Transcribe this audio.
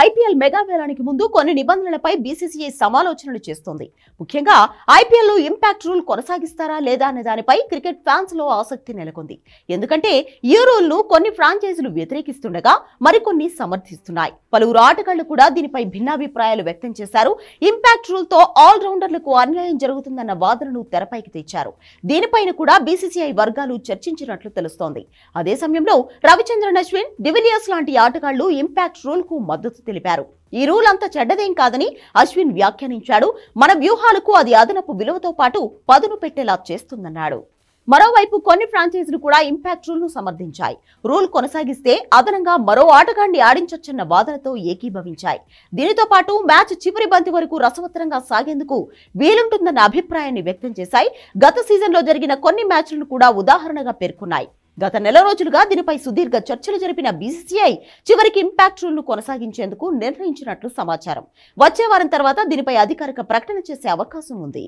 IPL mega వేలానికి ముందు కొన్ని నిబంధనలపై బీసీసీఐ సమాలోచనలు చేస్తోంది. ముఖ్యంగా ఐపీఎల్ లో ఇంపాక్ట్ రూల్ కొనసాగిస్తారా లేదా అనే దానిపై క్రికెట్ ఫ్యాన్స్ లో ఆసక్తి నెలకొంది. ఎందుకంటే ఈ రూల్ ను కొన్ని ఫ్రాంచైజీలు వ్యతిరేకిస్తుండగా మరికొన్ని సమర్థిస్తున్నాయి. పలువురు ఆటగాళ్లు కూడా దీనిపై భిన్నాభిప్రాయాలు వ్యక్తం చేశారు. ఇంపాక్ట్ రూల్ తో ఆల్ రౌండర్లకు అన్యాయం జరుగుతుందన్న వాదనను తెరపైకి తెచ్చారు. దీనిపైన కూడా బీసీసీఐ వర్గాలు చర్చించినట్లు తెలుస్తోంది. అదే సమయంలో రవిచంద్రన్ అశ్విన్, డివిలియర్స్ లాంటి ఆటగాళ్లు ఇంపాక్ట్ రూల్ కు మద్దతు తెలిపారు. ఈ రూల్ అంత చెడ్డదేం కాదని అశ్విన్ వ్యాఖ్యానించాడు. మన వ్యూహాలకు అది అదనపు విలువతో పాటు పదును పెట్టేలా చేస్తుందన్నాడు. మరోవైపు కొన్ని ఫ్రాంచైజీలు కూడా ఇంపాక్ట్ రూల్ ను సమర్థించాయి. రూల్ కొనసాగిస్తే అదనంగా మరో ఆటగాడిని ఆడించొచ్చన్న వాదనతో ఏకీభవించాయి. దీనితో పాటు మ్యాచ్ చివరి బంతి వరకు రసవత్తరంగా సాగేందుకు వీలుంటుందన్న అభిప్రాయాన్ని వ్యక్తం చేశాయి. గత సీజన్లో జరిగిన కొన్ని మ్యాచ్లను కూడా ఉదాహరణగా పేర్కొన్నాయి. గత నెల రోజులుగా దీనిపై సుదీర్ఘ చర్చలు జరిపిన బీసీసీఐ చివరికి ఇంపాక్ట్ రూల్ ను కొనసాగించేందుకు నిర్ణయించినట్లు సమాచారం. వచ్చే వారం తర్వాత దీనిపై అధికారిక ప్రకటన చేసే అవకాశం ఉంది.